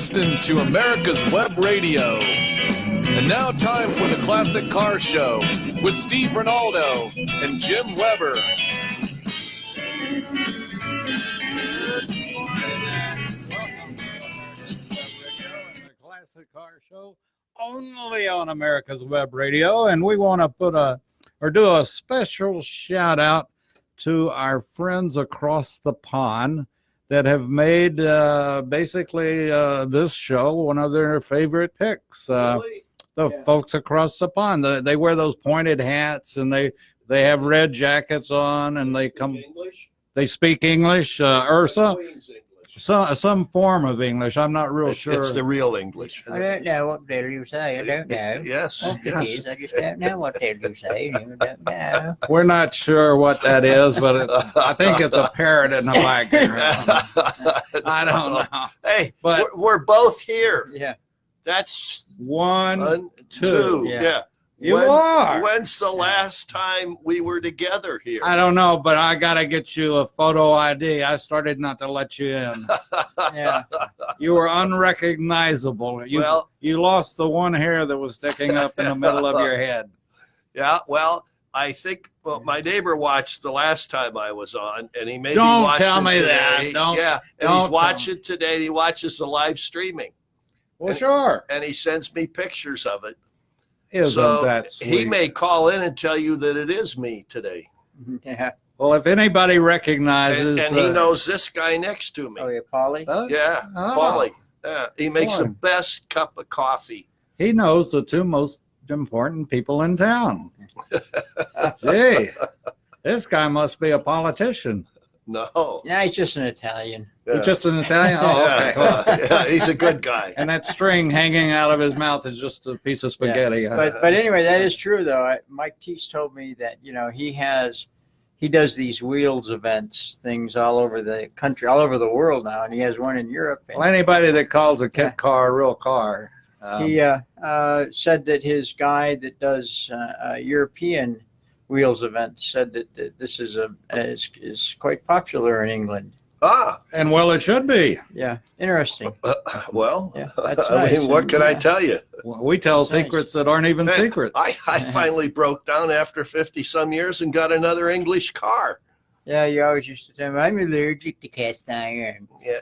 listening to America's Web Radio. And now time for the Classic Car Show with Steve Ronaldo and Jim Weber. The Classic Car Show only on America's Web Radio. And we want to do a special shout out to our friends across the pond that have made basically this show one of their favorite picks. Really? The folks across the pond, they wear those pointed hats and they have red jackets on and they come. English? They speak English, Ursa. Queen's English. Some form of English. I'm not real sure. It's the real English. I don't know what the hell you say. I don't know. Yes. What it is, I just don't know what the hell you say. I don't know. We're not sure what that is, but I think it's a parrot in the background. I don't know. Hey, But- we're both here. Yeah. That's One, two. two. Yeah. You are. When's the last time we were together here? I don't know, but I got to get you a photo ID. I started not to let you in. Yeah. You were unrecognizable. You lost the one hair that was sticking up in the middle of your head. Yeah, well, I think my neighbor watched the last time I was on, and he made me Don't watch tell it me today. that. Don't. Yeah, and don't he's tell watching today. And he watches the live streaming, Well, sure. and he sends me pictures of it. Isn't So that sweet? he may call in and tell you that it is me today, Yeah. Well, if anybody recognizes, and he knows this guy next to me. Oh, yeah, Polly? Yeah, Oh. Paulie. Yeah, he makes the Boy. best cup of coffee. He knows the two most important people in town. Gee, this guy must be a politician. No, Yeah, he's just an Italian. He's just an Italian. Oh, okay. yeah, he's a good guy. And that string hanging out of his mouth is just a piece of spaghetti. But anyway, that is true though. Mike Teese told me that he does these wheels events, things all over the country, all over the world now, and he has one in Europe. And Well, anybody that calls a kit car a real car. he said that his guy that does European wheels events said that this is quite popular in England. And well, it should be. Yeah, interesting. Well, Yeah, that's I nice. mean, what can I Yeah. tell you? We tell That's nice. secrets that aren't even Hey, secrets. I finally broke down after 50 some years and got another English car. Yeah, you always used to tell me, I'm allergic to cast iron. Yeah.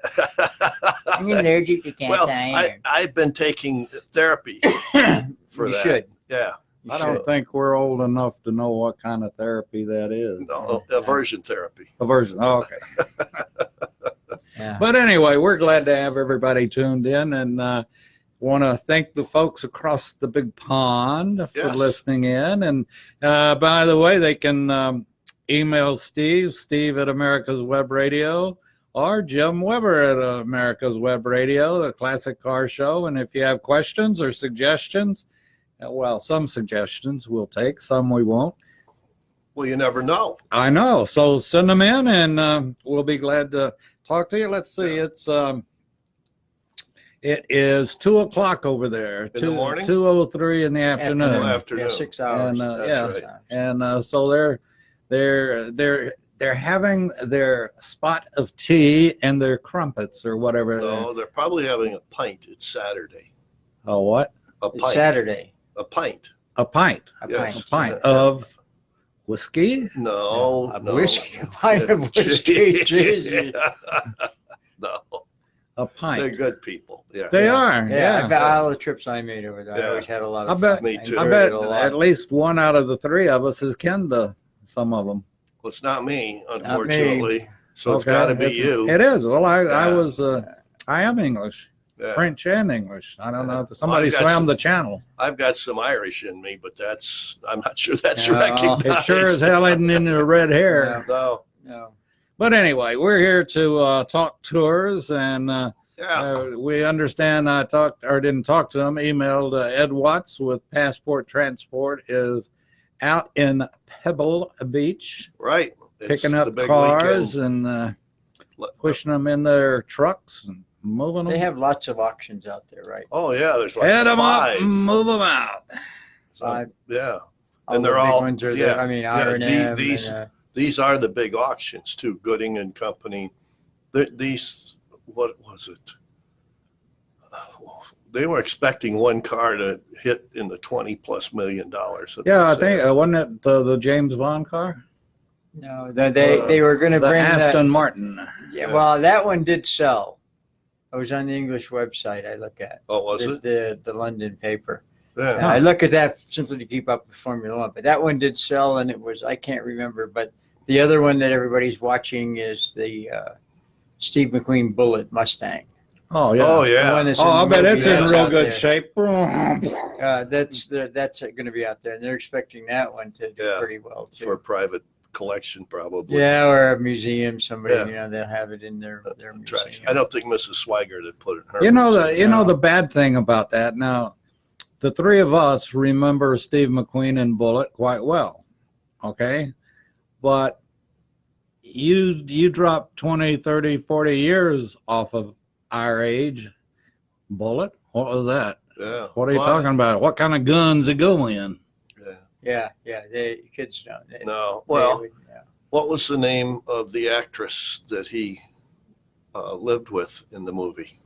I'm allergic to cast Well, iron. I've been taking therapy for You that. should. Yeah. You I don't should. think we're old enough to know what kind of therapy that is. No, aversion therapy. Aversion. Oh, okay. Yeah. But anyway, we're glad to have everybody tuned in and want to thank the folks across the big pond for Yes. listening in. And by the way, they can email Steve at America's Web Radio, or Jim Weber at America's Web Radio, the Classic Car Show. And if you have questions or suggestions, well, some suggestions we'll take, some we won't. Well, you never know. I know. So send them in and we'll be glad to talk to you. Let's see. It is 2:00 over there. In the morning? 2:03 in the afternoon. Afternoon. Yeah, 6 hours. And That's right. and so they're having their spot of tea and their crumpets or whatever. No, they're probably having a pint. It's Saturday. Oh, what? A It's pint. Saturday. A pint. A pint. A Yes. A pint of whiskey. No. A no. whiskey. A pint of whiskey. Jeez. No. A They're pint. good people. Yeah. They are. Yeah, Yeah. I bet all the trips I made over there, I Yeah. always had a lot I of bet- fun. Me too. I enjoyed bet it a lot. at least one out of the three of us is kin to some of them. Well, it's not me, unfortunately. So it's Okay. got to be you. It is. Well, I Yeah. was. I am English, Yeah. French and English. I don't know Yeah. if somebody Well, I got swam some- the channel. I've got some Irish in me, but I'm not sure that's No, recognized. It sure as hell isn't in the red hair. No. No. But anyway, we're here to talk tours, and Yeah. we understand. I didn't talk to him. Emailed Ed Watts with Passport Transport is out in Pebble Beach, Right. It's picking the up big cars weekend. and pushing them in their trucks and moving them. They have lots of auctions out there, right? Oh yeah, there's like Head them up, 5. and move them out. So, Five. yeah. All And the they're big all- ones are yeah, there. I mean, yeah, R&M. these- and, These are the big auctions too. Gooding and Company. These, what was it? they were expecting one car to hit in the $20+ million. Yeah, I think wasn't it the James Bond car? No, they were going to The bring Aston Martin. Yeah, well, that one did sell. It was on the English website I look at. Oh, was it? The London paper. Yeah. I look at that simply to keep up with Formula One, but that one did sell, and it was, I can't remember, but the other one that everybody's watching is the Steve McQueen Bullitt Mustang. Oh yeah. Oh The yeah. one that's Oh, I in the bet movie it's in that's real out good there. shape. That's going to be out there, and they're expecting that one to do Yeah. pretty well too. For a private collection, probably. Yeah, or a museum. Somebody, Yeah. they'll have it in their Trash. museum. I don't think Mrs. Swigert had put it in her. You know museum. the bad thing about that. Now, the three of us remember Steve McQueen and Bullitt quite well. Okay, but you drop 20, 30, 40 years off of our age. Bullitt? What was that? Yeah. What are you But- talking about? What kind of guns it go in? Yeah. Yeah, they kids don't. No. They Well, would, yeah. what was the name of the actress that he lived with in the movie?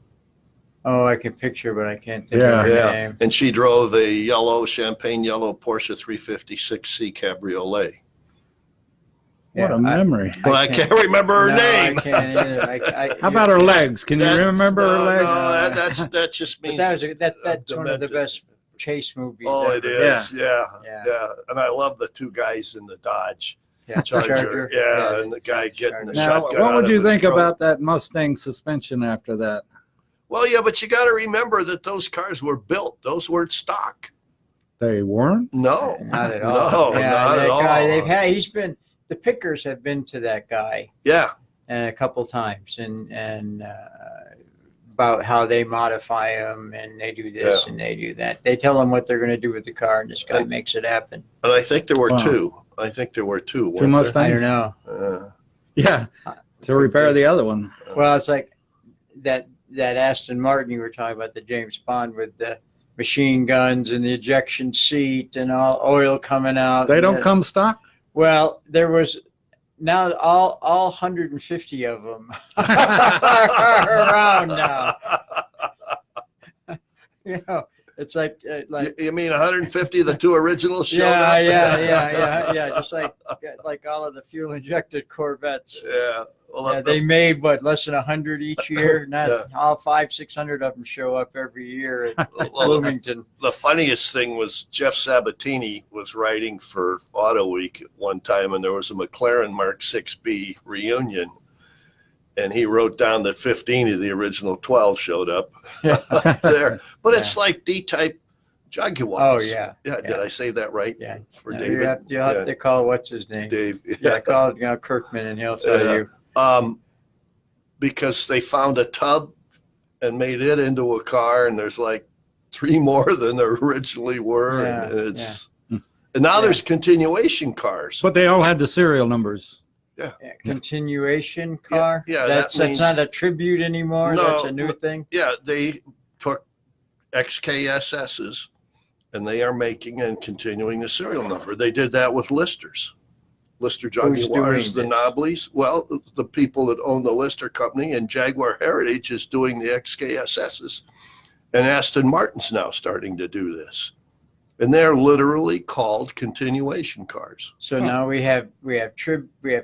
Oh, I can picture, but I can't think Yeah. of her Yeah. name. And she drove a champagne yellow Porsche 356C Cabriolet. What Yeah, a memory. Well, I can't remember her no, name. I can't either. How about her legs? Can you remember her No, legs? that just But means. that's one of the demented. best chase movies. Oh, ever. it is. Yeah. Yeah. Yeah. And I love the two guys in the Dodge Yeah, Charger. Yeah. And the guy Dodge getting the Charger. Now, shotgun. what out would of you his think throat. about that Mustang suspension after that? Well, yeah, but you got to remember that those cars were built. Those weren't stock. They weren't? No. Not at all. No, yeah, not that at all. guy, the Pickers have been to that guy Yeah. a couple times and about how they modify them and they do this and they do that. They tell them what they're going to do with the car, and this guy And- makes it happen. And I think there were Wow. two. I think there were two. Two weren't there? Mustangs? I don't know. Yeah, to repair the other one. Well, it's like that Aston Martin you were talking about, the James Bond with the machine guns and the ejection seat and all oil coming out. They don't And come stock? Well, there was now all 150 of them are around now. You know, it's like You mean 150 of the two originals showed up? yeah. Just like all of the fuel injected Corvettes. Yeah. Well, Yeah, they made less than 100 each year. Not Yeah. all 500-600 of them show up every year at well, Bloomington. the funniest thing was Jeff Sabatini was writing for Auto Week at one time, and there was a McLaren Mark 6B reunion, and he wrote down that 15 of the original 12 showed up there. But it's like D-type Jaguars. Oh yeah. Yeah, did I say that right? Yeah. For No, David? you have to call what's his name. Dave. Yeah, call Kirkman and he'll tell Yeah. you. Because they found a tub and made it into a car, and there's like 3 more than there originally were. Yeah, and it's yeah. and now Yeah. there's continuation cars. But they all had the serial numbers. Yeah, continuation car. yeah, that's that means- not a tribute anymore. No, That's a new thing. Yeah, they took XKSSs and they are making and continuing the serial number. They did that with Listers. Lister Who's Jaguars, doing the this? Nobblies. Well, the people that own the Lister company, and Jaguar Heritage is doing the XKSSs. And Aston Martin's now starting to do this. And they're literally called continuation cars. So now we have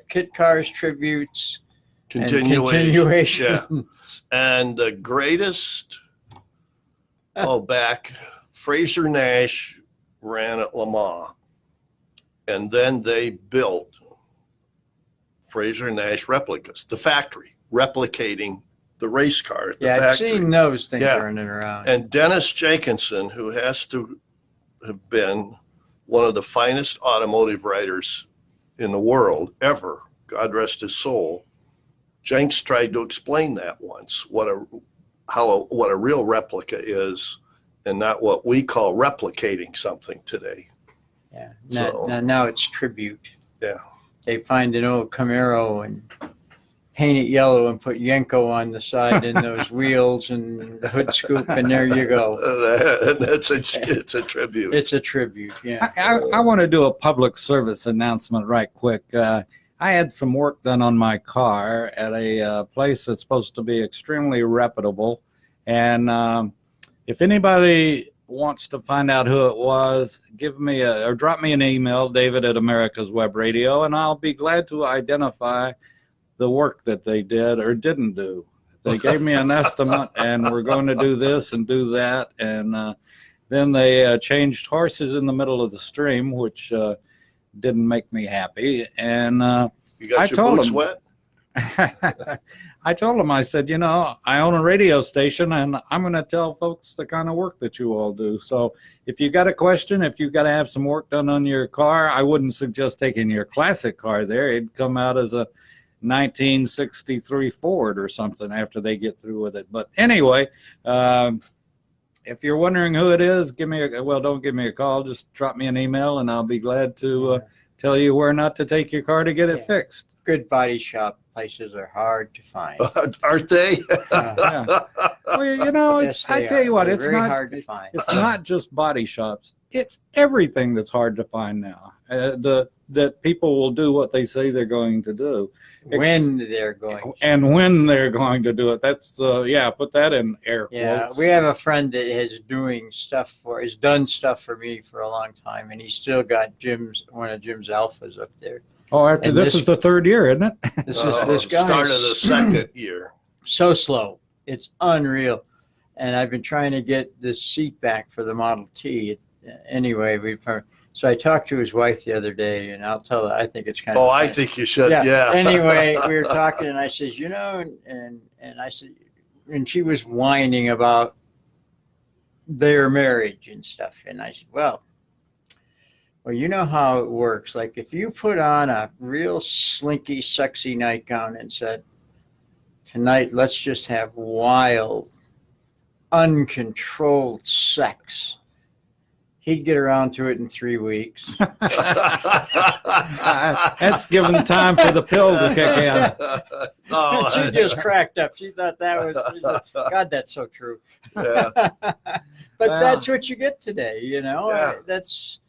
kit cars, tributes, and Continuation. Yeah. continuations. And the greatest, back, Fraser Nash ran at Le Mans. And then they built Fraser Nash replicas, the factory, replicating the race car at the Yeah, I've factory. seen those things Yeah. running around. And Dennis Jenkinson, who has to have been one of the finest automotive writers in the world ever, God rest his soul, Jenks tried to explain that once, what a real replica is, and not what we call replicating something today. Yeah. So- Now it's tribute. Yeah. They find an old Camaro and paint it yellow and put Yenko on the side and those wheels and the hood scoop, and there you go. And it's a tribute. It's a tribute. Yeah. I want to do a public service announcement right quick. I had some work done on my car at a place that's supposed to be extremely reputable, And if anybody wants to find out who it was, give me or drop me an email, David at America's Web Radio, and I'll be glad to identify the work that they did or didn't do. They gave me an estimate, and we're going to do this and do that, and then they changed horses in the middle of the stream, which didn't make me happy. And You got I your told boots him. wet? I told him, I said, I own a radio station, and I'm going to tell folks the kind of work that you all do. So if you got a question, if you've got to have some work done on your car, I wouldn't suggest taking your classic car there. It'd come out as a 1963 Ford or something after they get through with it. But anyway, if you're wondering who it is, don't give me a call. Just drop me an email, and I'll be glad to tell you where not to take your car to get it fixed. Good body shop places are hard to find. Aren't they? Yeah. Well, Yes, I they tell you are. what, They're it's very not hard to find. It's not just body shops. It's everything that's hard to find now. That people will do what they say they're going to do. When they're going to. And when they're going to do it. That's put that in air Yeah, quotes. we have a friend that has done stuff for me for a long time, and he's still got one of Jim's Alphas up there. Oh, after and this is the third year, isn't it? This guy Start of the second year. so slow. It's unreal. And I've been trying to get this seat back for the Model T. Anyway, so I talked to his wife the other day, and I'll tell her, I think it's kind of. Oh, I think you should. Yeah. Anyway, we were talking, and I says, and I said, and she was whining about their marriage and stuff. And I said, well, you know how it works. Like if you put on a real slinky, sexy nightgown and said, tonight, let's just have wild, uncontrolled sex, he'd get around to it in 3 weeks. That's giving time for the pill to kick in. Oh, She just cracked up. She thought that was, God, that's so true. yeah. But that's what you get today, Yeah. That's,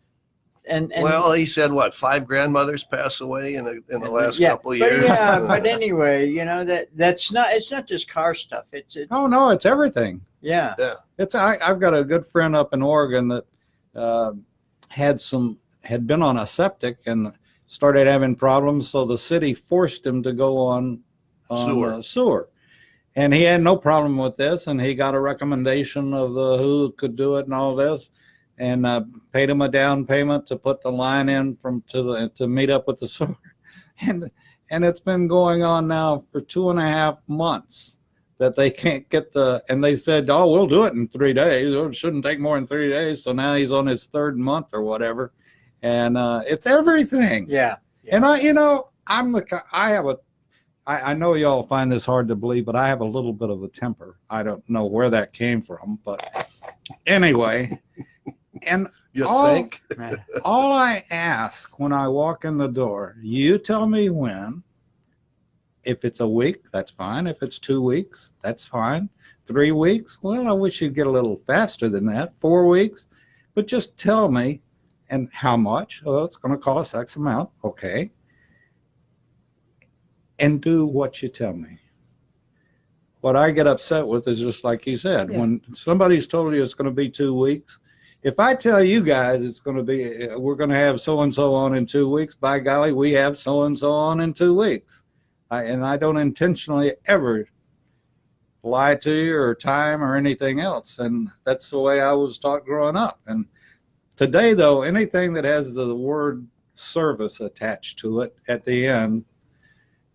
and Well, he said, what, 5 grandmothers pass away in the last couple of but years? but anyway, it's not just car stuff. It's Oh, no, it's everything. yeah. I've got a good friend up in Oregon that had been on a septic and started having problems. So the city forced him to go on sewer. And he had no problem with this. And he got a recommendation of who could do it and all this, and paid him a down payment to put the line in to meet up with the sewer. And it's been going on now for 2.5 months that they can't get and they said, oh, we'll do it in 3 days. It shouldn't take more than 3 days. So now he's on his 3rd month or whatever. And it's everything. Yeah. And I know y'all find this hard to believe, but I have a little bit of a temper. I don't know where that came from, but anyway. And You all, think? all I ask when I walk in the door, you tell me when. If it's a week, that's fine. If it's 2 weeks, that's fine. 3 weeks, well, I wish you'd get a little faster than that. 4 weeks, but just tell me. And how much? Oh, it's going to cost X amount. Okay. And do what you tell me. What I get upset with is just like you said, when somebody's told you it's going to be 2 weeks, if I tell you guys we're going to have so-and-so on in 2 weeks, by golly, we have so-and-so on in 2 weeks. And I don't intentionally ever lie to you or time or anything else. And that's the way I was taught growing up. And today, though, anything that has the word service attached to it at the end,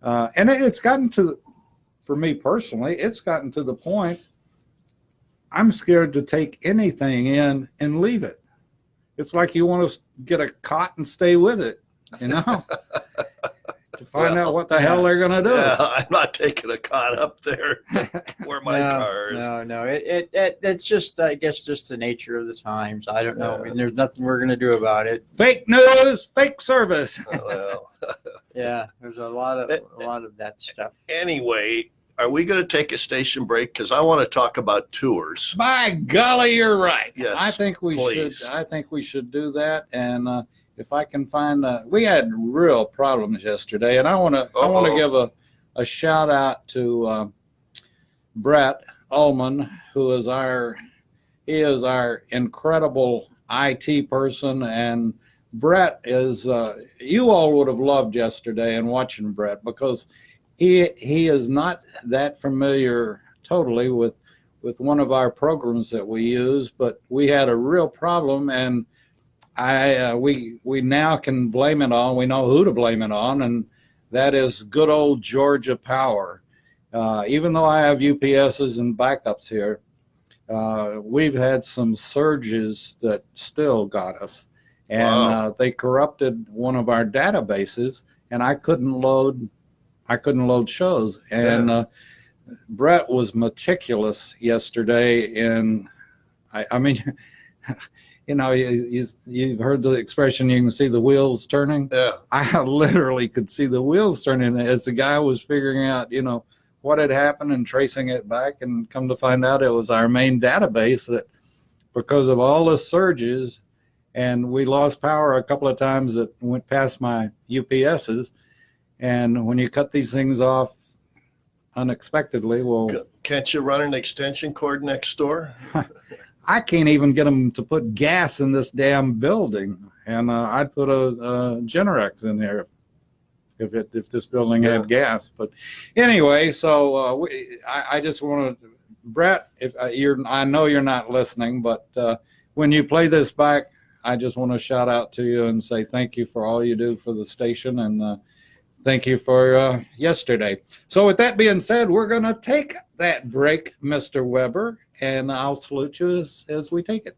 and it's gotten to, for me personally, it's gotten to the point I'm scared to take anything in and leave it. It's like you want to get a cot and stay with it, to find out what the hell they're going to do. Yeah, I'm not taking a cot up there where my car is. No. It's just, I guess, just the nature of the times. I don't know. I mean, there's nothing we're going to do about it. Fake news, fake service. Well, Yeah, there's a lot of that stuff. anyway, are we going to take a station break? Because I want to talk about tours. By golly, you're right. Yes, I think we please. should. I think we should do that. And if I can find, we had real problems yesterday, and I want to give a shout out to Brett Ullman, who is our incredible IT person, and Brett is. You all would have loved yesterday and watching Brett, because he is not that familiar totally with one of our programs that we use, but we had a real problem, and we now can blame it on. We know who to blame it on, and that is good old Georgia Power. Even though I have UPSs and backups here, we've had some surges that still got us, and Wow. they corrupted one of our databases, and I couldn't load shows. And Brett was meticulous yesterday I mean, you've heard the expression, you can see the wheels turning. Yeah. I literally could see the wheels turning as the guy was figuring out, what had happened and tracing it back, and come to find out it was our main database that, because of all the surges, and we lost power a couple of times that went past my UPSs. And when you cut these things off unexpectedly, well, Can't you run an extension cord next door? I can't even get them to put gas in this damn building. And I'd put a Generex in here if this building had gas. But anyway, so I just want to, Brett, I know you're not listening, but when you play this back, I just want to shout out to you and say thank you for all you do for the station, and thank you for yesterday. So with that being said, we're going to take that break, Mr. Weber, and I'll salute you as we take it.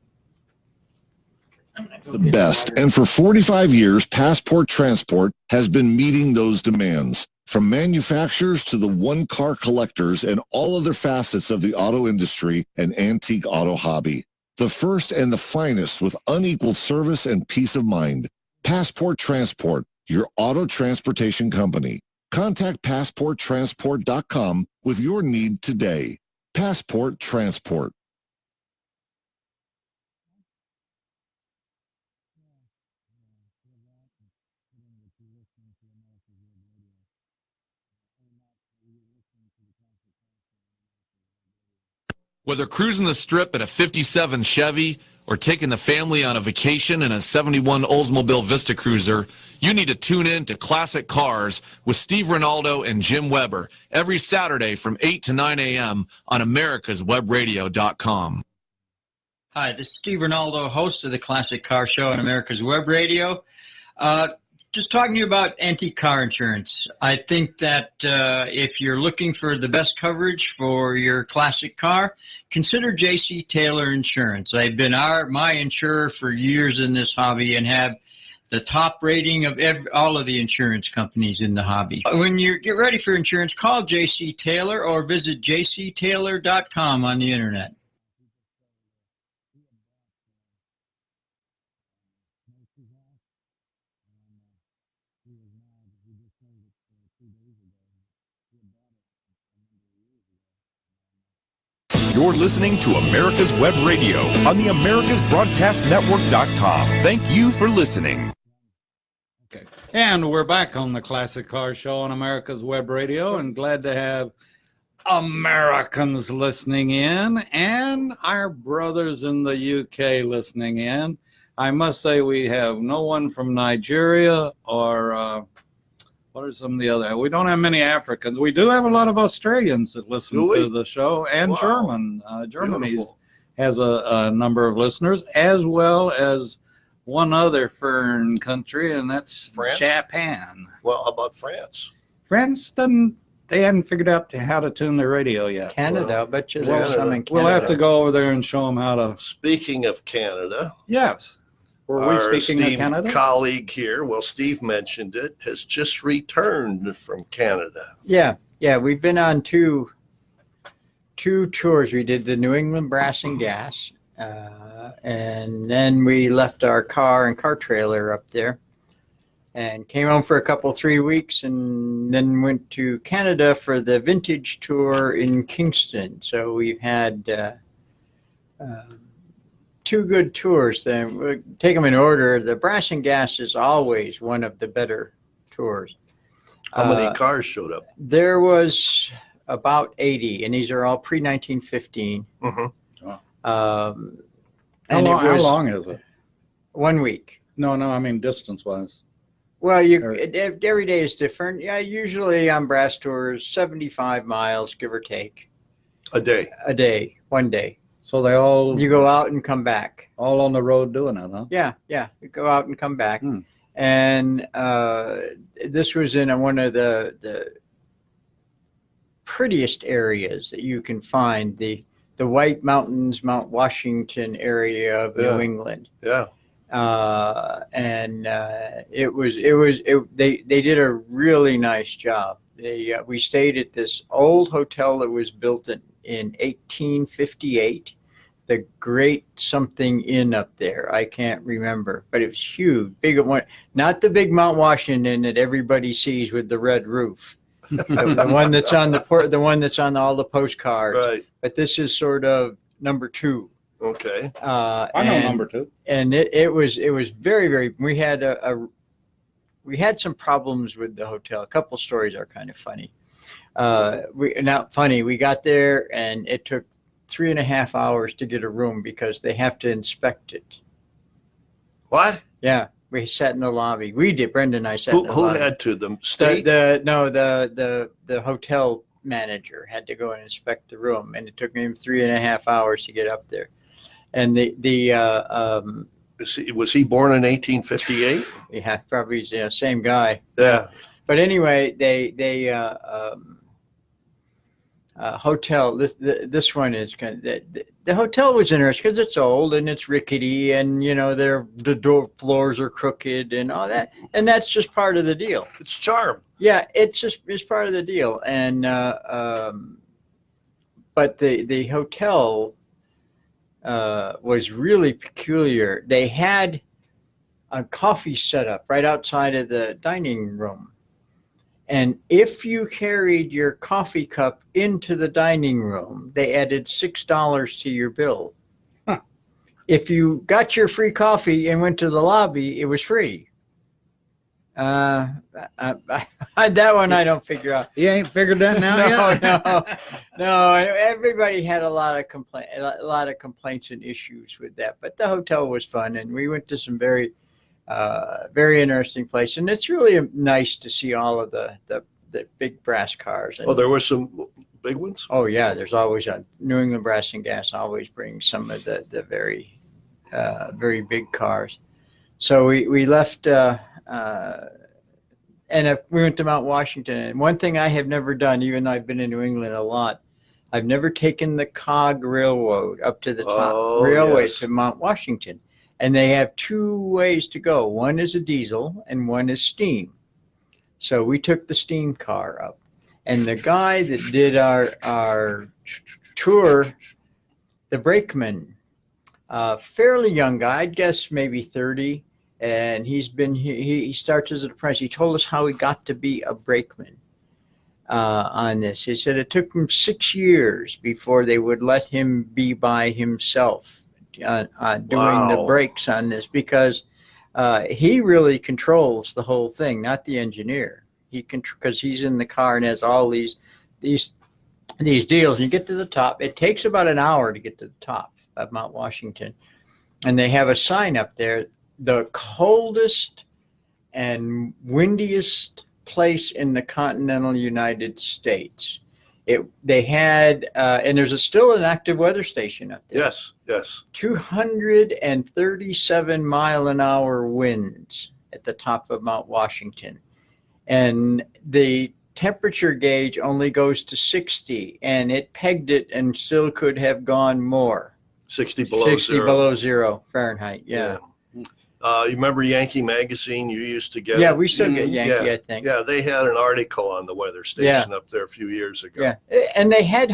The best, and for 45 years, Passport Transport has been meeting those demands. From manufacturers to the one-car collectors and all other facets of the auto industry and antique auto hobby. The first and the finest with unequaled service and peace of mind. Passport Transport, your auto transportation company. Contact PassportTransport.com with your need today. Passport Transport. Whether cruising the strip in a 57 Chevy or taking the family on a vacation in a 71 Oldsmobile Vista Cruiser, you need to tune in to Classic Cars with Steve Ronaldo and Jim Weber every Saturday from 8 to 9 a.m. on americaswebradio.com. Hi, this is Steve Ronaldo, host of the Classic Car Show on America's Web Radio. Just talking to you about antique car insurance. I think that if you're looking for the best coverage for your classic car, consider J.C. Taylor Insurance. They've been my insurer for years in this hobby and have the top rating of all of the insurance companies in the hobby. When you get ready for insurance, call J.C. Taylor or visit jctaylor.com on the internet. You're listening to America's Web Radio on the AmericasBroadcastNetwork.com. Thank you for listening. Okay. And we're back on the Classic Car Show on America's Web Radio, and glad to have Americans listening in and our brothers in the UK listening in. I must say we have no one from Nigeria or what are some of the other? We don't have many Africans. We do have a lot of Australians that listen to the show, and Wow. German. Germany Beautiful. has a number of listeners, as well as one other foreign country, and that's France? Japan. Well, how about France? France, they hadn't figured out how to tune their radio yet. Canada, I'll bet you Well, there's some in Canada. We'll have to go over there and show them how to. Speaking of Canada, Yes. Were we our speaking of esteemed Canada? colleague here, well, Steve mentioned it, has just returned from Canada. Yeah, we've been on two tours. We did the New England Brass and Gas, and then we left our car and car trailer up there and came home for 3 weeks, and then went to Canada for the Vintage Tour in Kingston. So we've had two good tours. Then we'll take them in order. The Brass and Gas is always one of the better tours. How many cars showed up? There was about 80, and these are all pre-1915. Mhm. How And long, it was how long is it? 1 week. No, I mean distance wise. Well, Or- every day is different. Yeah, usually on brass tours, 75 miles, give or take, A day. a day, 1 day. So they all You go out and come back. all on the road doing it, huh? Yeah, you go out and come back. Hmm. And this was in one of the prettiest areas that you can find, the White Mountains, Mount Washington area of Yeah. New England. Yeah. They did a really nice job. We stayed at this old hotel that was built in 1858, the Great Something Inn up there. I can't remember, but it was huge, big one. Not the big Mount Washington that everybody sees with the red roof, the one that's on the one that's on all the postcards. Right. But this is sort of number 2. Okay. I know number 2. And it was very, very. We had we had some problems with the hotel. A couple stories are kind of funny. Not funny. We got there and it took 3.5 hours to get a room because they have to inspect it. What? Yeah, we sat in the lobby. We did. Brenda and I sat in the Who lobby. had to? The state? The hotel manager had to go and inspect the room, and it took him 3.5 hours to get up there. And Was he born in 1858? yeah, probably same guy. Yeah. But anyway, hotel. This one is kind of, the hotel was interesting because it's old and it's rickety, and the door floors are crooked and all that, and that's just part of the deal. It's charm. Yeah, it's part of the deal, and but the hotel was really peculiar. They had a coffee set up right outside of the dining room. And if you carried your coffee cup into the dining room, they added $6 to your bill. Huh. If you got your free coffee and went to the lobby, it was free. That one I don't figure out. You ain't figured that out yet? No. Everybody had a lot of complaints and issues with that. But the hotel was fun, and we went to some very, very interesting places. And it's really nice to see all of the big brass cars. And, Oh, there were some big ones? oh yeah, there's always New England Brass and Gas always brings some of the very, very big cars. So we left. And we went to Mount Washington. And one thing I have never done, even though I've been in New England a lot, I've never taken the Cog Railroad up to the top railway yes. to Mount Washington. And they have 2 ways to go. One is a diesel and one is steam. So we took the steam car up. And the guy that did our tour, the brakeman, fairly young guy, I'd guess maybe 30. And he starts as an apprentice. He told us how he got to be a brakeman on this. He said it took him 6 years before they would let him be by himself doing the brakes on this, because he really controls the whole thing, not the engineer. Because he's in the car and has all these deals. And you get to the top. It takes about an hour to get to the top of Mount Washington, and they have a sign up there. The coldest and windiest place in the continental United States. They had, and there's still an active weather station up there. Yes, yes. 237-mile-an-hour winds at the top of Mount Washington. And the temperature gauge only goes to 60, and it pegged it and still could have gone more. 60 below 60 zero. below zero Fahrenheit, yeah. You remember Yankee Magazine? You used to get Yeah, it? we still get Yankee, Yeah. I think. Yeah, they had an article on the weather station up there a few years ago. Yeah, and they had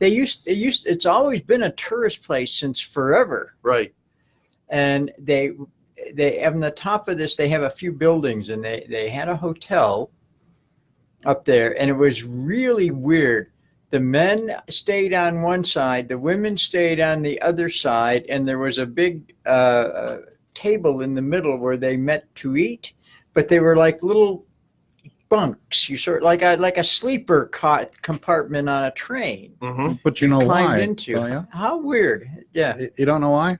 it's always been a tourist place since forever. Right. And they on the top of this, they have a few buildings, and they had a hotel up there, and it was really weird. The men stayed on one side, the women stayed on the other side, and there was a big table in the middle where they met to eat, but they were like little bunks. You sort of like a sleeper compartment on a train. Hmm. But you know climbed why? into. don't you? How weird. Yeah. You don't know why it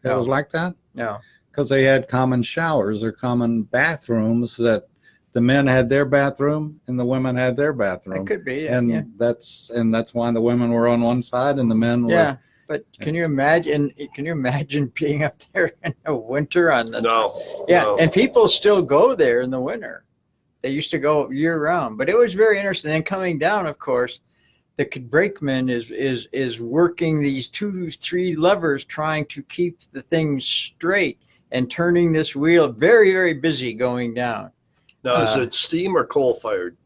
No. was like that? No. Because they had common showers or common bathrooms that the men had their bathroom and the women had their It bathroom. could be. Yeah. And yeah. that's why the women were on one side and the men were. Yeah. But can you imagine? Can you imagine being up there in the winter on the? No. Yeah, no. and people still go there in the winter. They used to go year round, but it was very interesting. And coming down, of course, the brakeman is working these 2-3 levers, trying to keep the thing straight and turning this wheel. Very, very busy going down. Now, is it steam or coal fired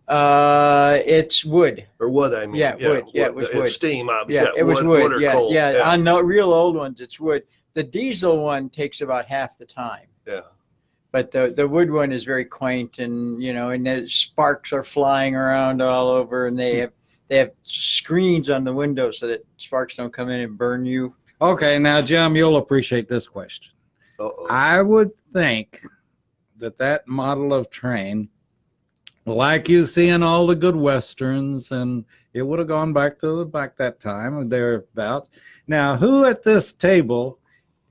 It's wood. or wood? I mean, Yeah, wood. Yeah, it was wood. It's steam. Yeah, it was wood. or Yeah, coal. yeah. On the real old ones, it's wood. The diesel one takes about half the time. Yeah. But the wood one is very quaint, and and the sparks are flying around all over, and they have screens on the windows so that sparks don't come in and burn you. Okay, now Jim, you'll appreciate this question. Uh-oh. I would think that model of train, like you see in all the good westerns, and it would have gone back that time or thereabouts. Now, who at this table,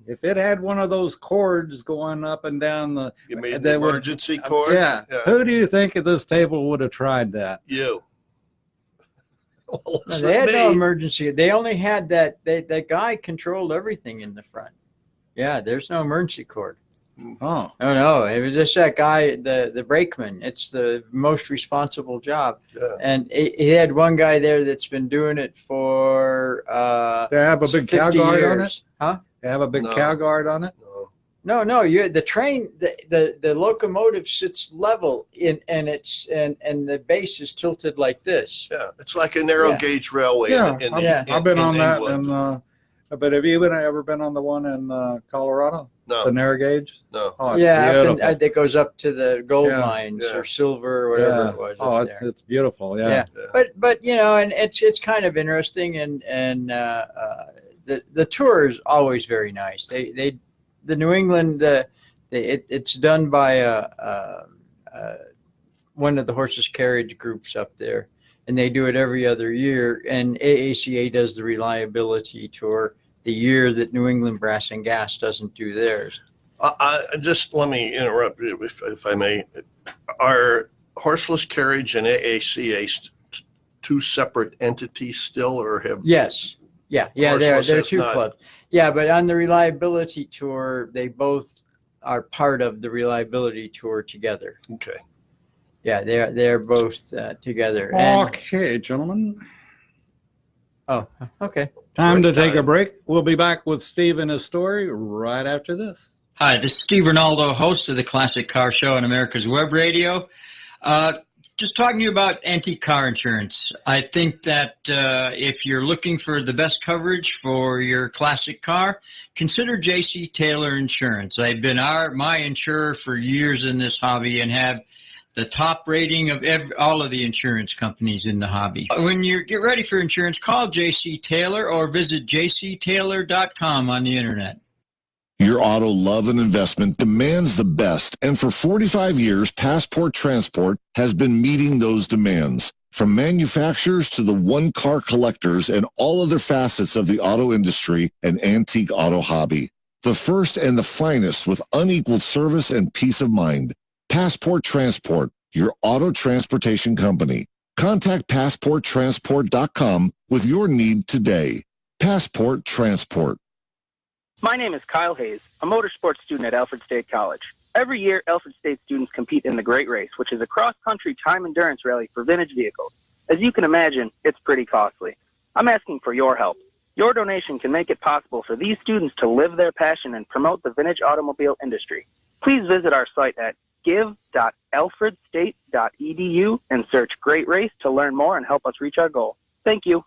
if it had one of those cords going up and down You mean the that would- emergency cord? yeah, who do you think at this table would have tried that? You. Well, No, it's they had no me. emergency. They only had that. That guy controlled everything in the front. Yeah, there's no emergency cord. Oh, Oh no, it was just that guy, the brakeman. It's the most responsible job, Yeah. and he had one guy there that's been doing it for they have a big 50 cow guard years. on it. Huh? They have a big No. cow guard on it. No. No, the train, the locomotive sits level and the base is tilted like this. Yeah. It's like a narrow Yeah. gauge railway. Yeah, in I've been on that, England. but have you ever been on the one in Colorado, the No. narrow gauge? No. Oh, it's Yeah, beautiful. that goes up to the gold Yeah. mines Yeah. or silver or whatever Yeah. it was. Oh, up it's there. it's beautiful. Yeah. Yeah. Yeah. But and it's kind of interesting, and the tour is always very nice. The New England it's done by one of the horses carriage groups up there, and they do it every other year. And AACA does the reliability tour the year that New England Brass and Gas doesn't do theirs. Just let me interrupt you if I may. Are horseless carriage and AACA two separate entities still, or have? Yes. Yeah. They're Horseless is two not- clubs. Yeah, but on the reliability tour, they both are part of the reliability tour together. Okay. Yeah, they're both together. And, Okay, gentlemen. oh, okay. Time to Break take a time. break. We'll be back with Steve and his story right after this. Hi, this is Steve Ronaldo, host of the Classic Car Show on America's Web Radio. Just talking to you about antique car insurance. I think that if you're looking for the best coverage for your classic car, consider J.C. Taylor Insurance. I've been my insurer for years in this hobby and have the top rating of all of the insurance companies in the hobby. When you get ready for insurance, call J.C. Taylor or visit jctaylor.com on the internet. Your auto love and investment demands the best, and for 45 years, Passport Transport has been meeting those demands. From manufacturers to the one-car collectors and all other facets of the auto industry and antique auto hobby. The first and the finest with unequaled service and peace of mind. Passport Transport, your auto transportation company. Contact PassportTransport.com with your need today. Passport Transport. My name is Kyle Hayes, a motorsports student at Alfred State College. Every year, Alfred State students compete in the Great Race, which is a cross-country time endurance rally for vintage vehicles. As you can imagine, it's pretty costly. I'm asking for your help. Your donation can make it possible for these students to live their passion and promote the vintage automobile industry. Please visit our site at give.alfredstate.edu and search Great Race to learn more and help us reach our goal. Thank you.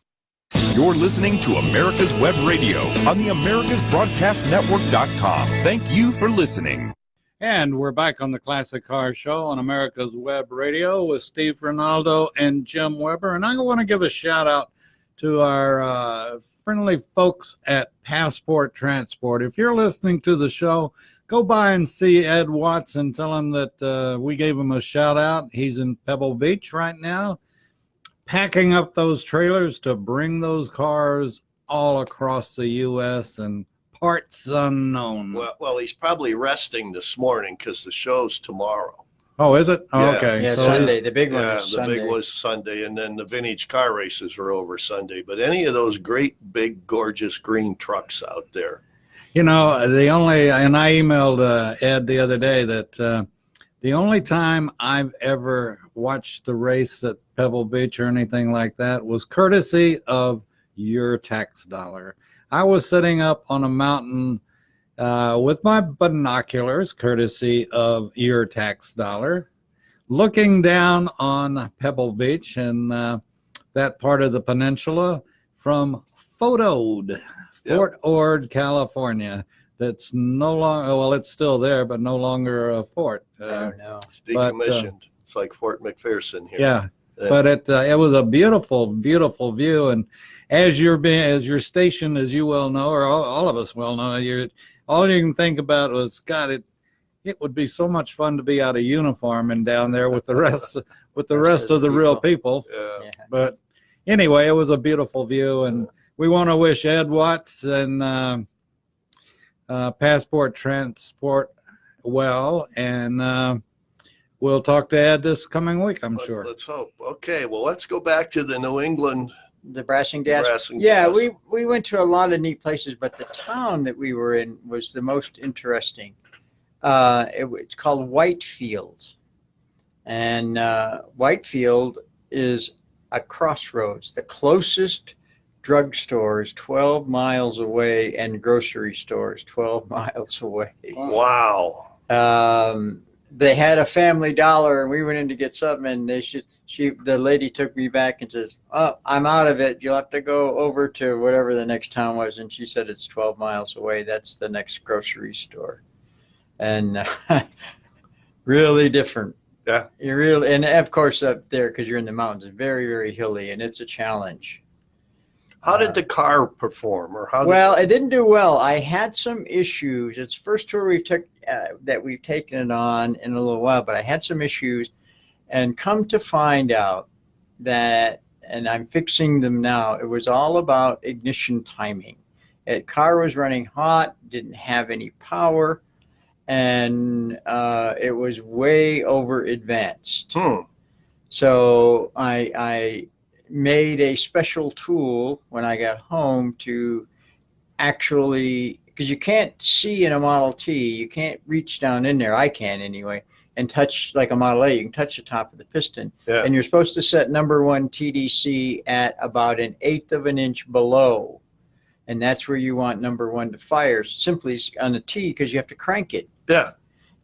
You're listening to America's Web Radio on the AmericasBroadcastNetwork.com. Thank you for listening. And we're back on the Classic Car Show on America's Web Radio with Steve Ronaldo and Jim Weber. And I want to give a shout out to our friendly folks at Passport Transport. If you're listening to the show, go by and see Ed Watts and tell him that we gave him a shout out. He's in Pebble Beach right now, packing up those trailers to bring those cars all across the U.S. and parts unknown. Well, he's probably resting this morning because the show's tomorrow. Oh, is it? Oh, Yeah. okay. Yeah, So Sunday. The big one Yeah, is the Sunday. big was Sunday, and then the vintage car races are over Sunday. But any of those great, big, gorgeous green trucks out there. You know, and I emailed Ed the other day that the only time I've ever watched the race at Pebble Beach or anything like that was courtesy of your tax dollar. I was sitting up on a mountain with my binoculars, courtesy of your tax dollar, looking down on Pebble Beach and that part of the peninsula from Photoed, Fort Ord, California. That's no longer, well, it's still there, but no longer a fort. Oh, no. It's decommissioned. It's like Fort McPherson here. Yeah, but it was a beautiful, beautiful view. And as your station, as you well know, or all of us well know, all you can think about was, God, it would be so much fun to be out of uniform and down there with the rest of the real people. Yeah. Yeah. But anyway, it was a beautiful view, and we want to wish Ed Watts and Passport Transport well, and we'll talk to Ed this coming week, I'm sure. Let's hope. Okay, well, let's go back to the New England. The Brass and Gas. Brass and Yeah, Gas. we went to a lot of neat places, but the town that we were in was the most interesting. It's called Whitefield, and Whitefield is a crossroads. The closest drugstore is 12 miles away, and grocery stores 12 miles away. Wow. They had a Family Dollar, and we went in to get something, and the lady took me back and says, "Oh, I'm out of it. You'll have to go over to whatever the next town was." And she said it's 12 miles away. That's the next grocery store. And really different. Yeah. And of course up there, because you're in the mountains, it's very, very hilly, and it's a challenge. How did the car perform? Well, it didn't do well. I had some issues. It's the first tour that we've taken it on in a little while, but I had some issues, and come to find out that, and I'm fixing them now, it was all about ignition timing. The car was running hot, didn't have any power, and it was way over advanced. So I made a special tool when I got home to actually, because you can't see in a Model T, you can't reach down in there, I can anyway, and touch like a Model A. You can touch the top of the piston. Yeah. And you're supposed to set number one TDC at about 1/8 of an inch below. And that's where you want number one to fire, simply on the T, because you have to crank it. Yeah.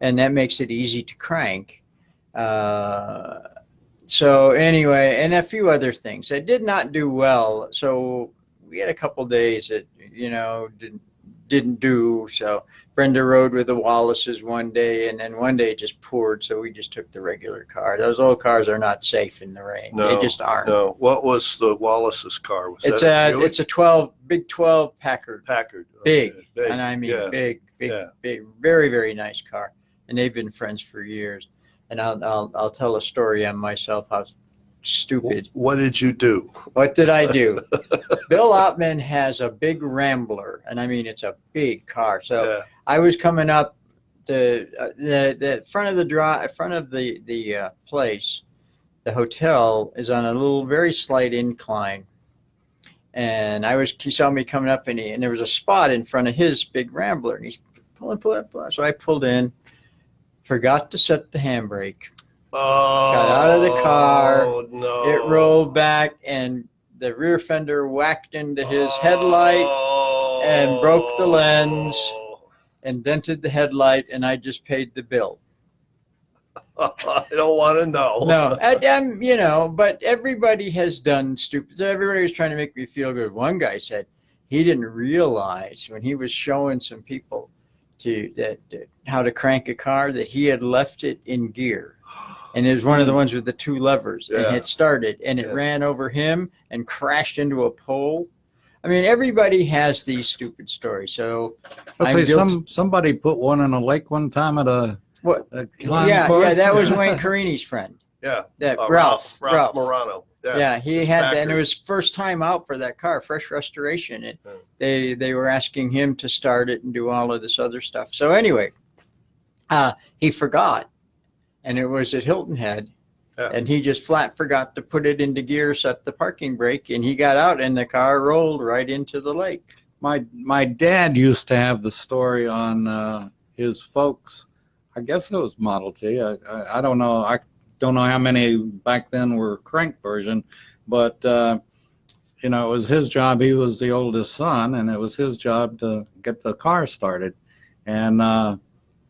And that makes it easy to crank. So anyway, and a few other things. I did not do well. So we had a couple days that, didn't do. So Brenda rode with the Wallaces one day, and then one day it just poured. So we just took the regular car. Those old cars are not safe in the rain. No, they just aren't. No. What was the Wallace's car? Was It's that a big 12 Packard. Packard. Big. Okay, big. And I mean Yeah. big, Yeah. big, very, very nice car. And they've been friends for years. And I'll tell a story on myself how stupid. What did you do? What did I do? Bill Ottman has a big Rambler, and I mean it's a big car. So Yeah. I was coming up to the front of the place. The hotel is on a little, very slight incline, and he saw me coming up, and there was a spot in front of his big Rambler, and he's pulling. So I pulled in, forgot to set the handbrake. Oh, Got out of the car. No. It rolled back, and the rear fender whacked into his headlight and broke the lens and dented the headlight, and I just paid the bill. I don't want to know. No, but everybody has done stupid. Everybody was trying to make me feel good. One guy said he didn't realize when he was showing some people how to crank a car that he had left it in gear. And it was one of the ones with the two levers, and it started, and it ran over him and crashed into a pole. I mean, everybody has these stupid stories. So Let's I'm say guilty- somebody put one in a lake one time at a, What? a climb Yeah, course. that was Wayne Carini's friend. Yeah. That Ralph Morano. Yeah, he his had that, and it backer. was first time out for that car, fresh restoration. And Yeah. they were asking him to start it and do all of this other stuff. So anyway, he forgot, and it was at Hilton Head, Yeah. and he just flat forgot to put it into gear, set the parking brake, and he got out, and the car rolled right into the lake. My dad used to have the story on his folks. I guess it was Model T. I don't know. I don't know how many back then were crank version, but it was his job. He was the oldest son, and it was his job to get the car started, and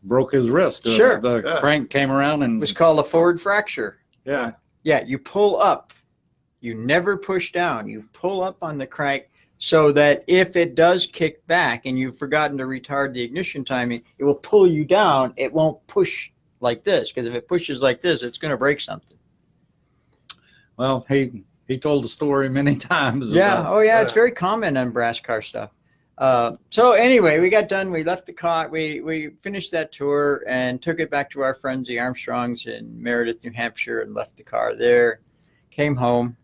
broke his wrist. Sure. The Yeah. crank came around It and was called a forward fracture. yeah. Yeah, you pull up. You never push down. You pull up on the crank so that if it does kick back and you've forgotten to retard the ignition timing, it will pull you down. It won't push like this, because if it pushes like this, it's going to break something. Well, he told the story many times. Yeah. about- Oh, yeah. It's very common on brass car stuff. So anyway, we got done. We left the car. We finished that tour and took it back to our friends, the Armstrongs in Meredith, New Hampshire, and left the car there. Came home.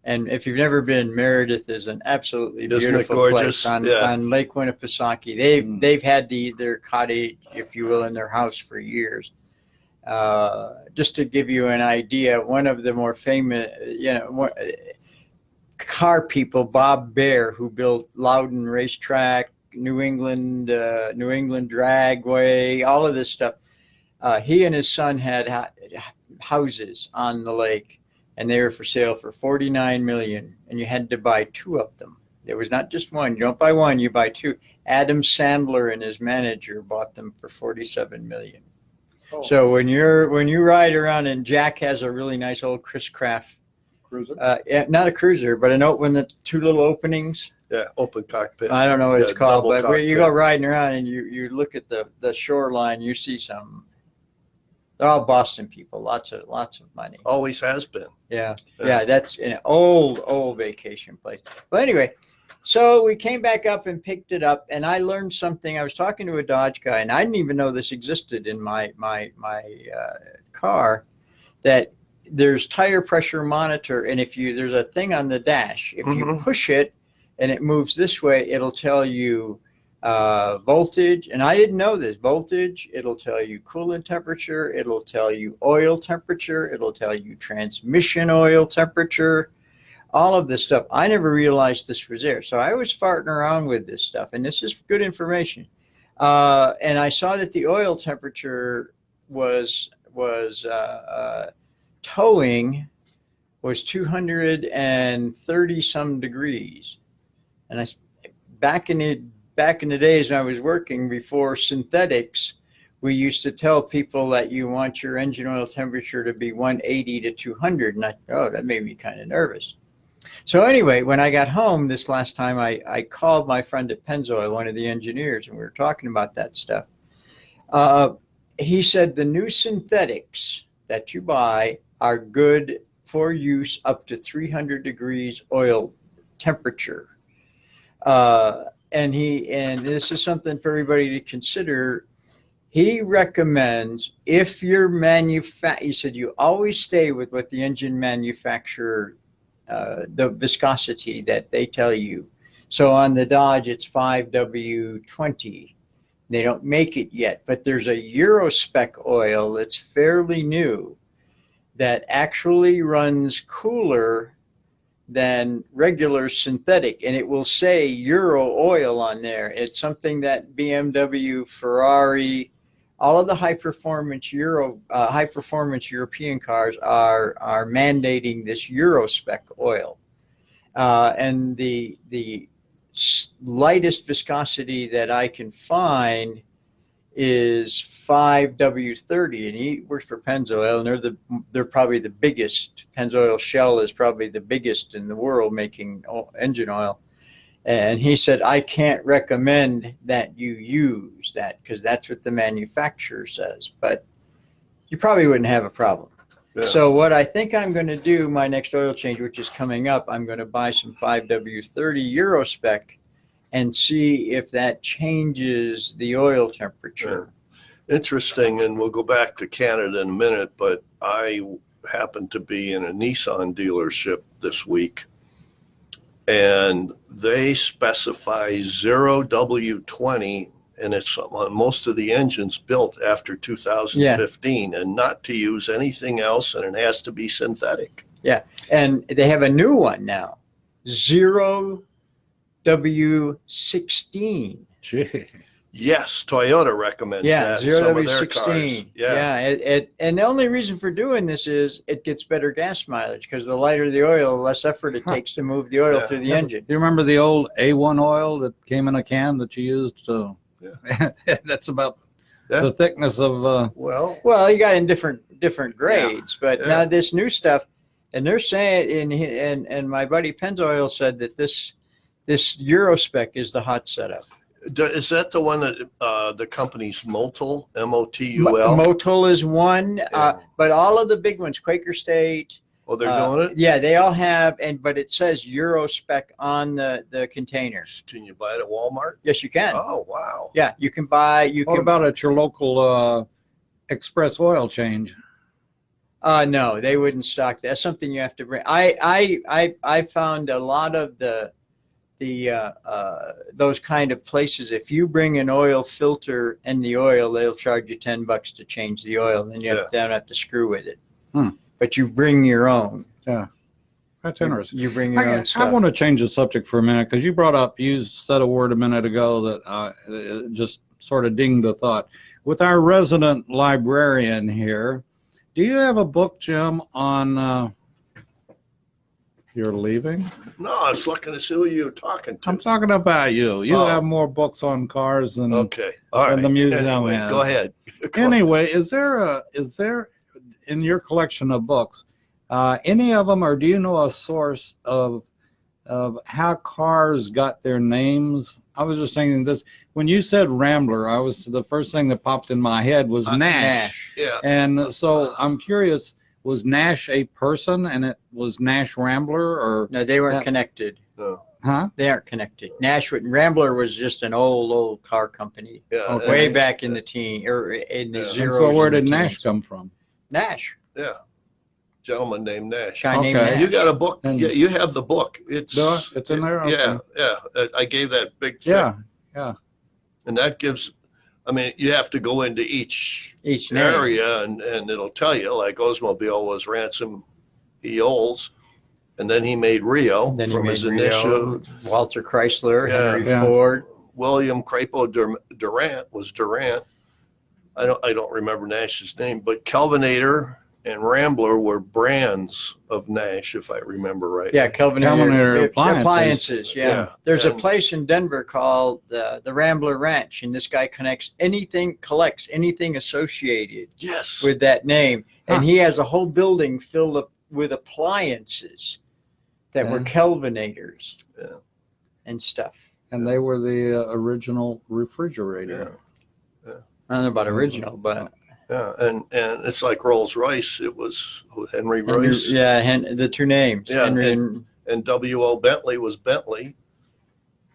And if you've never been, Meredith is an absolutely Isn't it beautiful gorgeous? place on, Yeah. on Lake Winnipesaukee. They've had their cottage, if you will, in their house for years. Just to give you an idea, one of the more famous, car people, Bob Bear, who built Loudon Racetrack, New England Dragway, all of this stuff. He and his son had houses on the lake, and they were for sale for $49 million, and you had to buy two of them. There was not just one. You don't buy one, you buy two. Adam Sandler and his manager bought them for $47 million. Oh. So when you ride around, and Jack has a really nice old Chris Craft Cruiser. not a cruiser, but an open, the two little openings. Yeah, open cockpit. I don't know what it's Yeah, called, double but where you go cockpit. riding around and you look at the shoreline, you see some. They're all Boston people, lots of money. Always has been. Yeah, Yeah. yeah, that's an old vacation place. But anyway, so we came back up and picked it up, and I learned something. I was talking to a Dodge guy, and I didn't even know this existed in my car, that there's tire pressure monitor, and there's a thing on the dash. If you Mhm. push it and it moves this way, it'll tell you voltage, and I didn't know this. Voltage, it'll tell you coolant temperature, it'll tell you oil temperature, it'll tell you transmission oil temperature, all of this stuff. I never realized this was there. So I was farting around with this stuff, and this is good information. And I saw that the oil temperature was towing was 230 some degrees. And back in the days when I was working before synthetics, we used to tell people that you want your engine oil temperature to be 180 to 200. And that made me kind of nervous. So anyway, when I got home this last time, I called my friend at Pennzoil, one of the engineers, and we were talking about that stuff. He said the new synthetics that you buy are good for use up to 300 degrees oil temperature. And this is something for everybody to consider. He recommends, if you're he said you always stay with what the engine manufacturer, the viscosity that they tell you. So on the Dodge, it's 5W20. They don't make it yet, but there's a Euro spec oil that's fairly new that actually runs cooler than regular synthetic, and it will say Euro oil on there. It's something that BMW, Ferrari, all of the high performance European cars are mandating this Euro spec oil, and the lightest viscosity that I can find is 5W30, and he works for Pennzoil, and they're probably the biggest. Pennzoil Shell is probably the biggest in the world making engine oil. And he said, I can't recommend that you use that because that's what the manufacturer says, but you probably wouldn't have a problem. Yeah. So what I think I'm going to do, my next oil change, which is coming up, I'm going to buy some 5W30 Euro spec and see if that changes the oil temperature. Interesting, and we'll go back to Canada in a minute, but I happened to be in a Nissan dealership this week, and they specify 0W20, and it's on most of the engines built after 2015, and not to use anything else, and it has to be synthetic. Yeah, and they have a new one now, 0W16. Gee. Yes, Toyota recommends Yeah, that in some of their 0W16. cars. Yeah, and the only reason for doing this is it gets better gas mileage because the lighter the oil, the less effort it takes to move the oil Yeah. through the engine. Do you remember the old A1 oil that came in a can that you used? So that's about Yeah. the thickness of. Well, You got in different grades, but Yeah. now this new stuff, and they're saying, and my buddy Pennzoil said that this Euro spec is the hot setup. is that the one that the company's Motul, M-O-T-U-L? Motul is one, Yeah. but all of the big ones, Quaker State. Oh, they're doing it? Yeah, they all have, but it says Euro spec on the containers. Can you buy it at Walmart? Yes, you can. Oh, wow. Yeah, you can buy. What about at your local express oil change? No, they wouldn't stock that. That's something you have to bring. I found a lot of the those kind of places. If you bring an oil filter and the oil, they'll charge you $10 to change the oil, and you don't have to screw with it. But you bring your own. Yeah, that's interesting. You bring your own I stuff. want to change the subject for a minute because you said a word a minute ago that just sort of dinged a thought. With our resident librarian here, do you have a book, Jim, on you're leaving? No, I was looking to see who you're talking to. I'm talking about you. You Oh. have more books on cars than Okay. All right. the museum Anyway, has. go ahead. Anyway, is there in your collection of books any of them, or do you know a source of how cars got their names? I was just thinking this when you said Rambler. The first thing that popped in my head was Nash. Yeah. And so I'm curious, was Nash a person and it was Nash Rambler, or No, they weren't connected. No. huh? They aren't connected. Rambler was just an old car company Yeah. way back in the in the Yeah. And zeros. so where and the did Nash teens. come from? Nash. Yeah. Gentleman named Nash. Guy named Okay. Nash. You got a book. And- Yeah, you have the book. It's Do I? It's in there? Yeah, Okay. yeah. I gave that big thing. Yeah. And that gives, I mean, you have to go into each Each name. area and it'll tell you, like Oldsmobile was Ransom E. Olds, and then he made Rio Then he from made his Rio, initial. Walter Chrysler, Yeah. Henry Yeah. Ford. William Crapo Durant was Durant. I don't remember Nash's name, but Kelvinator and Rambler were brands of Nash, if I remember right. Yeah, Kelvinator appliances. Yeah. Yeah. There's a And- place in Denver called the Rambler Ranch, and this guy collects anything associated Yes. with that name, and Huh. he has a whole building filled up with appliances that were Yeah. Kelvinators. Yeah. And stuff. And they were the original refrigerator. Yeah. I don't know about original, but Yeah. And it's like Rolls Royce. It was Henry Henry, Royce. the two names. Yeah, Henry and And W.O. Bentley was Bentley.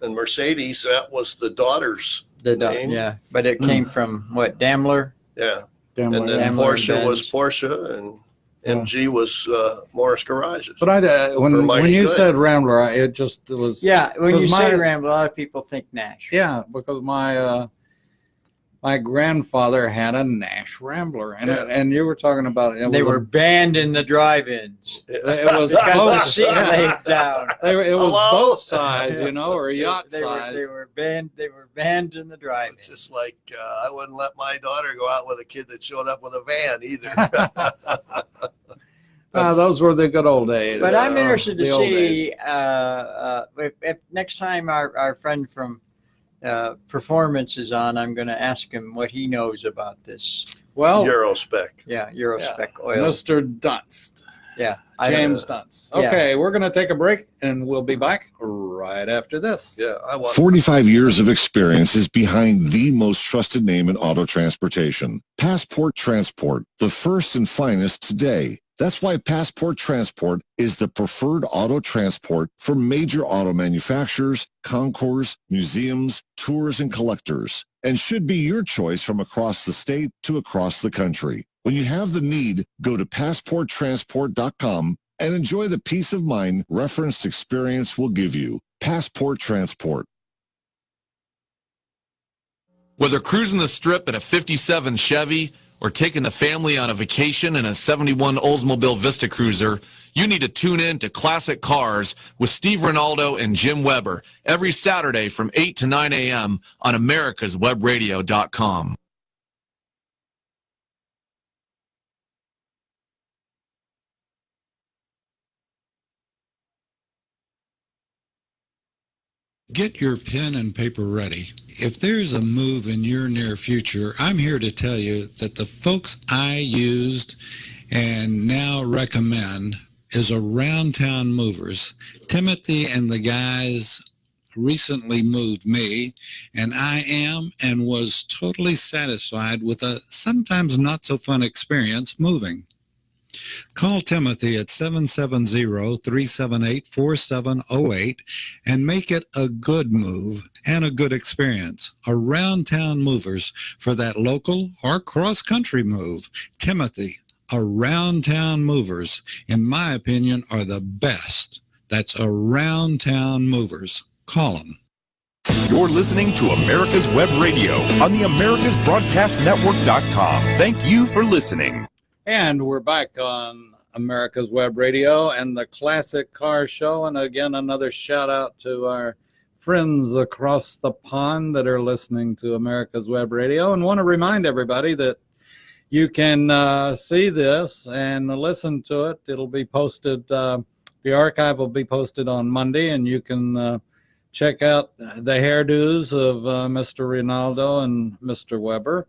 And Mercedes, that was the daughter's name. yeah, but it came from what, Daimler? Yeah. Damn And then right. Daimler Porsche was Benz. Porsche, and MG was Morris Garages. But when Mighty you Good. said Rambler, it was Yeah, when you Because say my- Rambler, a lot of people think Nash. yeah, because my grandfather had a Nash Rambler, and Yeah. and you were talking about it They was were banned in the drive-ins it was because the both, seat laid down. it was Hello? boat size, or yacht They size. were banned. They were banned in the It's drive-in. just like I wouldn't let my daughter go out with a kid that showed up with a van either. Those were the good old days. But I'm interested to the old see days. if next time our friend from Performance is on, I'm going to ask him what he knows about this. Well, Eurospec. Yeah, Eurospec oil. Mr. Dunst, Yeah, James Dunst. Yeah. Okay, we're going to take a break, and we'll be back right after this. Yeah, I want 45 years of experience is behind the most trusted name in auto transportation. Passport Transport, the first and finest today. That's why Passport Transport is the preferred auto transport for major auto manufacturers, concours, museums, tours, and collectors, and should be your choice from across the state to across the country. When you have the need, go to PassportTransport.com and enjoy the peace of mind referenced experience will give you. Passport Transport. Whether cruising the strip in a 57 Chevy or taking the family on a vacation in a 71 Oldsmobile Vista Cruiser, you need to tune in to Classic Cars with Steve Ronaldo and Jim Weber every Saturday from 8 to 9 a.m. on americaswebradio.com. Get your pen and paper ready. If there's a move in your near future, I'm here to tell you that the folks I used and now recommend is Around Town Movers. Timothy and the guys recently moved me, and I am and was totally satisfied with a sometimes not so fun experience moving. Call Timothy at 770-378-4708 and make it a good move and a good experience. Around Town Movers for that local or cross-country move. Timothy, Around Town Movers, in my opinion, are the best. That's Around Town Movers. Call them. You're listening to America's Web Radio on the AmericasBroadcastNetwork.com. Thank you for listening. And we're back on America's Web Radio and the Classic Car Show. And again, another shout out to our friends across the pond that are listening to America's Web Radio. And want to remind everybody that you can see this and listen to it. It'll be posted, the archive will be posted on Monday, and you can check out the hairdos of Mr. Ronaldo and Mr. Weber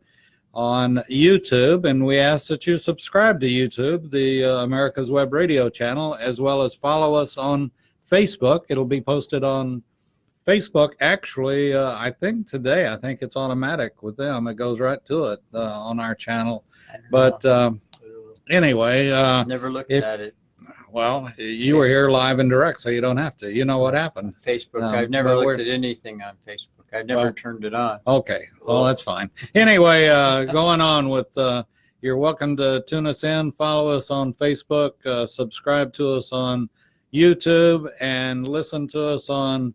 on YouTube, and we ask that you subscribe to YouTube, the America's Web Radio channel, as well as follow us on Facebook. It'll be posted on Facebook. Actually, I think today, I think it's automatic with them. It goes right to it on our channel. But anyway, Never looked at it. well, you were here live and direct, so you don't have to. You know what happened. Facebook. I've never looked at anything on Facebook. I've never turned it on. Okay. Well, that's fine. Anyway, going on with, you're welcome to tune us in, follow us on Facebook, subscribe to us on YouTube, and listen to us on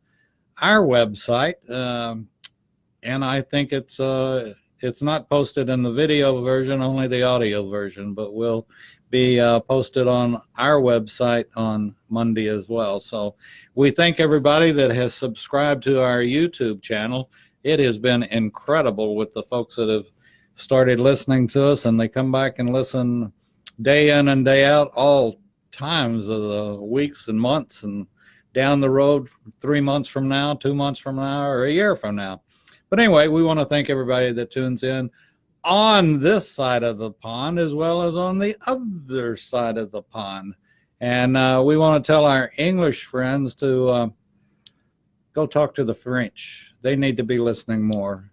our website. And I think it's not posted in the video version, only the audio version, but will be posted on our website on Monday as well. So we thank everybody that has subscribed to our YouTube channel. It has been incredible with the folks that have started listening to us, and they come back and listen day in and day out, all times of the weeks and months, and down the road 3 months from now, 2 months from now, or a year from now. But anyway, we want to thank everybody that tunes in on this side of the pond as well as on the other side of the pond. And we want to tell our English friends to go talk to the French. They need to be listening more.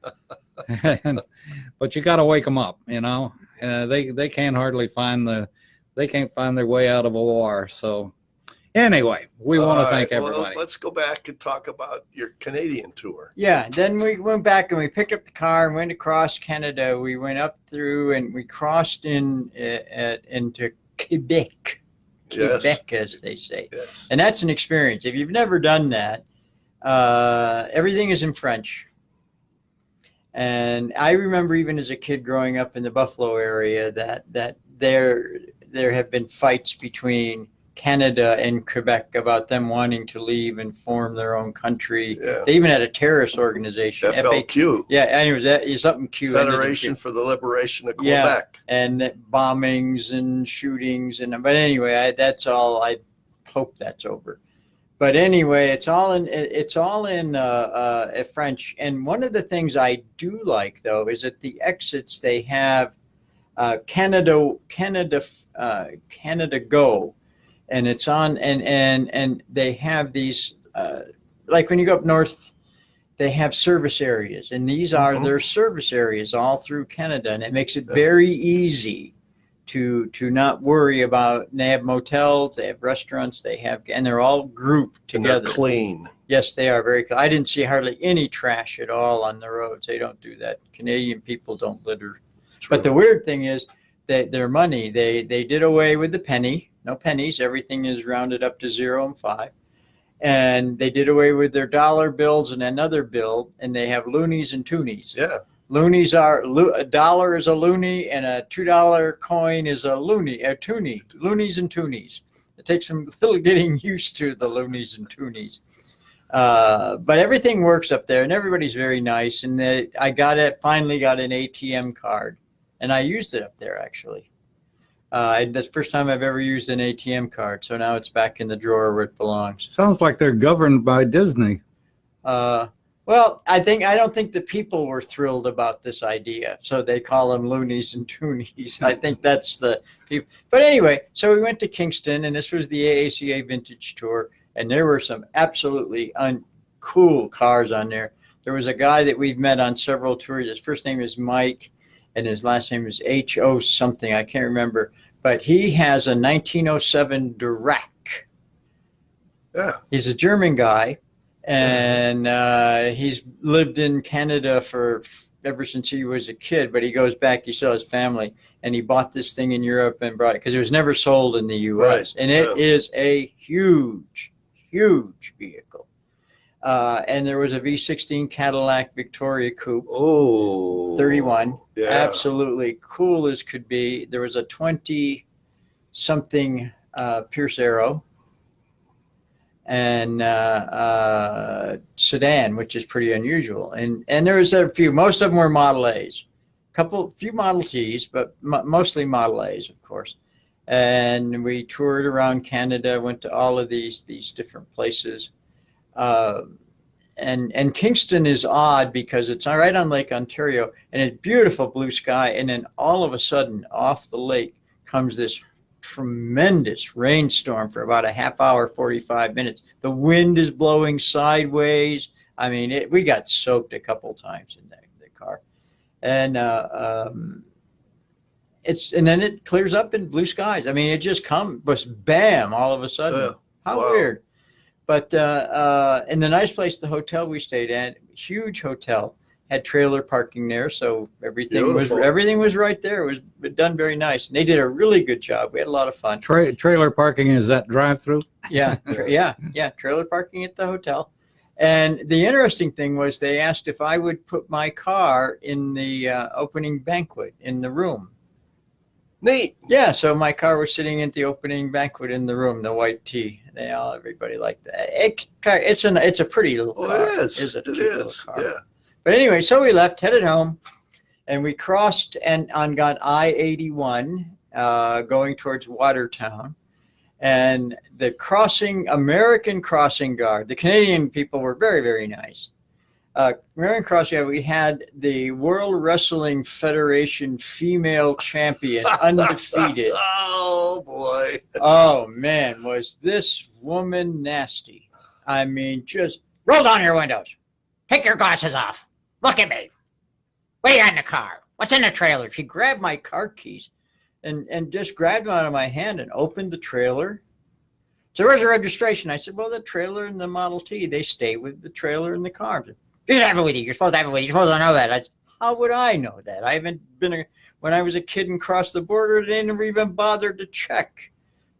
But you got to wake them up, you know. They can't hardly find they can't find their way out of a war. So anyway, we want to thank everybody. Well, let's go back and talk about your Canadian tour. Yeah, then we went back and we picked up the car and went across Canada. We went up through and we crossed into Quebec. Yes. Quebec, as they say. Yes. And that's an experience. If you've never done that, everything is in French. And I remember even as a kid growing up in the Buffalo area that there have been fights between Canada and Quebec about them wanting to leave and form their own country. Yeah. They even had a terrorist organization. FLQ. Yeah, anyways, that is something Q. Federation for the Liberation of Yeah, Quebec. and bombings and shootings but anyway, that's all. I hope that's over. But anyway, it's all in French. And one of the things I do like though is at the exits they have Canada Go. And it's on, and they have these, like when you go up north, they have service areas, and these are their service areas all through Canada, and it makes it very easy to not worry about. And they have motels, they have restaurants, and they're all grouped And they're together. clean. Yes, they are very. I didn't see hardly any trash at all on the roads. They don't do that. Canadian people don't litter. But the weird thing is that their money, they did away with the penny. No pennies. Everything is rounded up to 0 and 5. And they did away with their dollar bills and another bill, and they have loonies and toonies. Yeah. Loonies are a dollar is a loonie, and a $2 coin is a toonie. Loonies and toonies. It takes some little getting used to the loonies and toonies. But everything works up there, and everybody's very nice. And I finally got an ATM card, and I used it up there actually. That's the first time I've ever used an ATM card. So now it's back in the drawer where it belongs. Sounds like they're governed by Disney. Well, I don't think the people were thrilled about this idea, so they call them loonies and toonies. I think that's the people. But anyway, so we went to Kingston, and this was the AACA Vintage Tour, and there were some absolutely cool cars on there. There was a guy that we've met on several tours. His first name is Mike, and his last name is H.O. something. I can't remember. But he has a 1907 Durac. Yeah. He's a German guy, and he's lived in Canada ever since he was a kid. But he goes back, he saw his family, and he bought this thing in Europe and brought it because it was never sold in the U.S. Right. And it is a huge, huge vehicle. And there was a V16 Cadillac Victoria Coupe. Oh. 31. Yeah. Absolutely cool as could be. There was a 20-something Pierce Arrow and sedan, which is pretty unusual. And there was a few. Most of them were Model A's. Few Model T's, but mostly Model A's, of course. And we toured around Canada, went to all of these different places. And Kingston is odd because it's right on Lake Ontario, and it's beautiful blue sky. And then all of a sudden, off the lake comes this tremendous rainstorm for about a half hour, 45 minutes. The wind is blowing sideways. I mean, we got soaked a couple times in the car, and and then it clears up in blue skies. I mean, it just was bam all of a sudden. Yeah. How Wow. weird. But in the nice place, the hotel we stayed at, huge hotel, had trailer parking there, so everything Beautiful. was right there. It was done very nice, and they did a really good job. We had a lot of fun. Trailer parking is that drive-through? Yeah, trailer parking at the hotel. And the interesting thing was they asked if I would put my car in the opening banquet in the room. Neat. Yeah, so my car was sitting at the opening banquet in the room, the white T. Everybody liked that. It's a pretty little car. Oh, it is. It's a It cute little is. car. Yeah. But anyway, so we left, headed home, and we crossed got I-81 going towards Watertown. And the American Crossing Guard, the Canadian people were very, very nice. American Crossing Guard, we had the World Wrestling Federation female champion, undefeated. Oh, boy. Oh, man, was this woman nasty. I mean, just roll down your windows. Take your glasses off. Look at me. What do you got in the car? What's in the trailer? She grabbed my car keys and just grabbed them out of my hand and opened the trailer. So where's the registration? I said, well, the trailer and the Model T, they stay with the trailer and the car. You should have it with you. You're supposed to have it with you. You're supposed to know that. How would I know that? I haven't been when I was a kid and crossed the border, they never even bothered to check.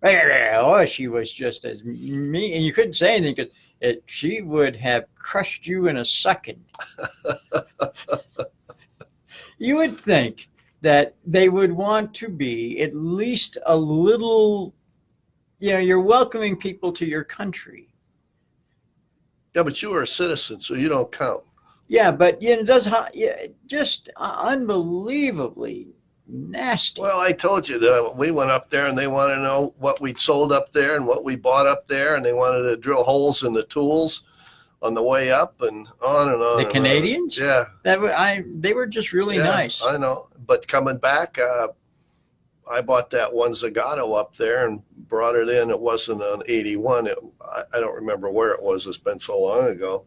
Oh, she was just as mean. And you couldn't say anything because she would have crushed you in a second. You would think that they would want to be at least a little, you're welcoming people to your country. Yeah, but you were a citizen, so you don't count. Yeah, but just unbelievably nasty. Well, I told you that we went up there and they wanted to know what we'd sold up there and what we bought up there, and they wanted to drill holes in the tools on the way up and on and on. The and Canadians? On. Yeah. They were just really nice. I know. But coming back, I bought that one Zagato up there and brought it in. It wasn't an 81. I don't remember where it was. It's been so long ago.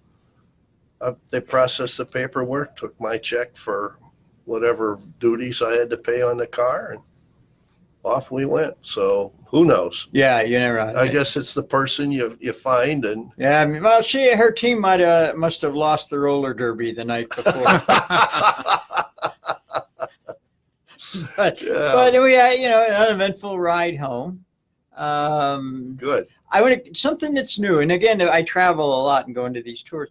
They processed the paperwork, took my check for whatever duties I had to pay on the car, and off we went. So who knows? Yeah, you never. I guess it's the person you find, and Yeah, I mean, well, her team must have lost the roller derby the night before. but we had, an uneventful ride home. Good. I went something that's new, and again, I travel a lot and go into these tours.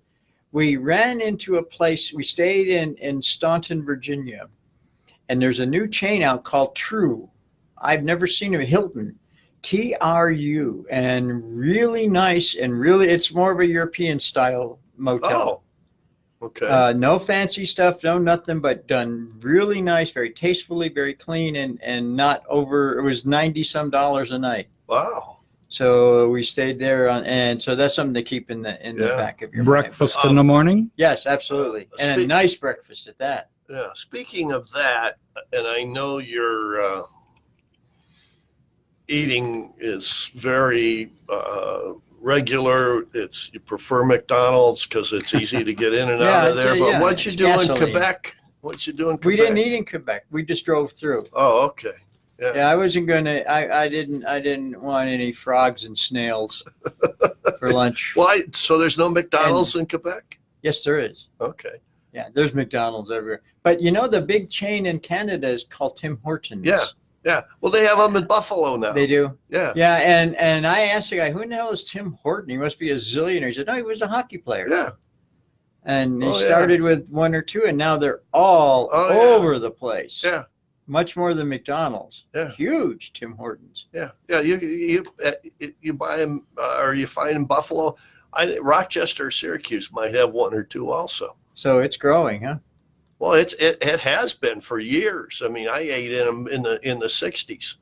We ran into a place. We stayed in Staunton, Virginia, and there's a new chain out called True. I've never seen it. Hilton, TRU, and really nice, and really, it's more of a European style motel. Oh, okay. No fancy stuff, no nothing, but done really nice, very tastefully, very clean, and not over. It was $90-some a night. Wow. So we stayed there, and so that's something to keep in the back of your Breakfast mind. in the morning. Yes, absolutely, and a nice breakfast at that. Yeah. Speaking of that, and I know your eating is very regular. You prefer McDonald's because it's easy to get in and out of there. But what'd you do in Quebec? What'd you do in Quebec? We didn't eat in Quebec. We just drove through. Oh, okay. Yeah, I wasn't gonna. I didn't want any frogs and snails for lunch. Why? So there's no McDonald's in Quebec? Yes, there is. Okay. Yeah, there's McDonald's everywhere. But the big chain in Canada is called Tim Hortons. Yeah. Yeah. Well, they have them in Buffalo now. They do. Yeah. Yeah, and I asked the guy, who in the hell is Tim Horton? He must be a zillionaire. He said, no, he was a hockey player. Yeah. And he started with one or two, and now they're all over the place. Yeah. Much more than McDonald's. Yeah. Huge Tim Hortons. Yeah. Yeah. You buy them or you find in Buffalo. Rochester, Syracuse might have one or two also. So it's growing, huh? Well, it has been for years. I mean, I ate in them in the 60s.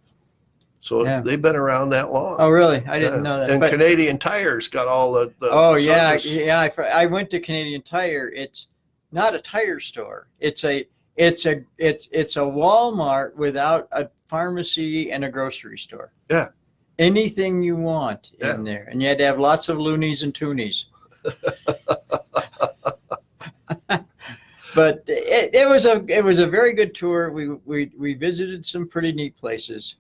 So they've been around that long. Oh, really? I didn't know that. And Canadian Tire's got all the yeah. service. Yeah. I went to Canadian Tire. It's not a tire store. It's a Walmart without a pharmacy and a grocery store. Yeah. Anything you want in there. And you had to have lots of loonies and toonies. But it was a very good tour. We visited some pretty neat places.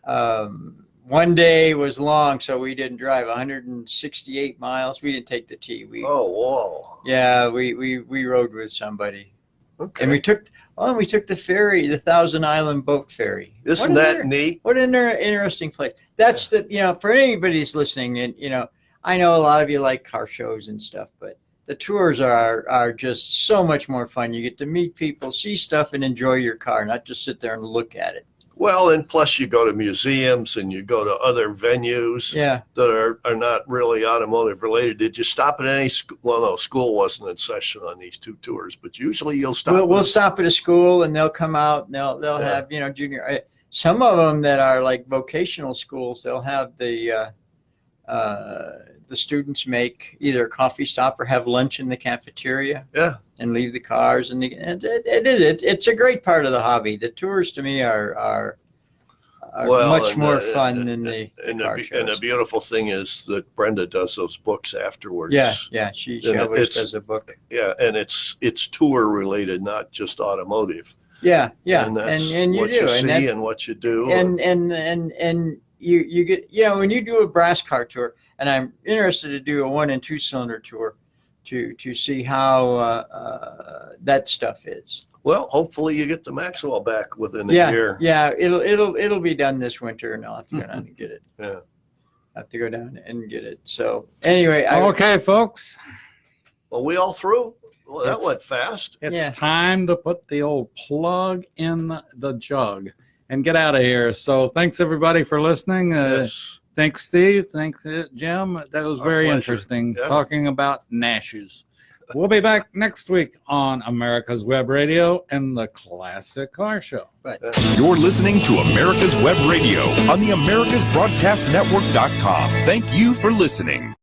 One day was long, so we didn't drive 168 miles. We didn't take the T. Whoa. Yeah, we rode with somebody. Okay. And we took the ferry, the Thousand Island Boat Ferry. Isn't that neat? What an interesting place. That's for anybody who's listening, and I know a lot of you like car shows and stuff, but the tours are just so much more fun. You get to meet people, see stuff, and enjoy your car, not just sit there and look at it. Well, and plus you go to museums and you go to other venues that are not really automotive related. Did you stop at any school? Well, no, school wasn't in session on these two tours, but usually you'll stop. We'll stop at a school and they'll come out and they'll have, junior. Some of them that are like vocational schools, they'll have the students make either a coffee stop or have lunch in the cafeteria. Yeah. And leave the cars, and it's a great part of the hobby. The tours to me are much more fun than the car shows. And the beautiful thing is that Brenda does those books afterwards. Yeah, she always does a book. Yeah, and it's tour related, not just automotive. Yeah, and that's and you what do, you see and what you do, and you get when you do a brass car tour, and I'm interested to do a 1- and 2-cylinder tour. To see how that stuff is. Well, hopefully you get the Maxwell back within a year. Yeah, it'll be done this winter, and I'll have to go down and get it. Yeah, have to go down and get it. So anyway, okay, folks. Well, we all through. Well, that went fast. It's time to put the old plug in the jug and get out of here. So thanks everybody for listening. Yes. Thanks, Steve. Thanks, Jim. That was very interesting talking about Nashes. We'll be back next week on America's Web Radio and the Classic Car Show. You're listening to America's Web Radio on the AmericasBroadcastNetwork.com. Thank you for listening.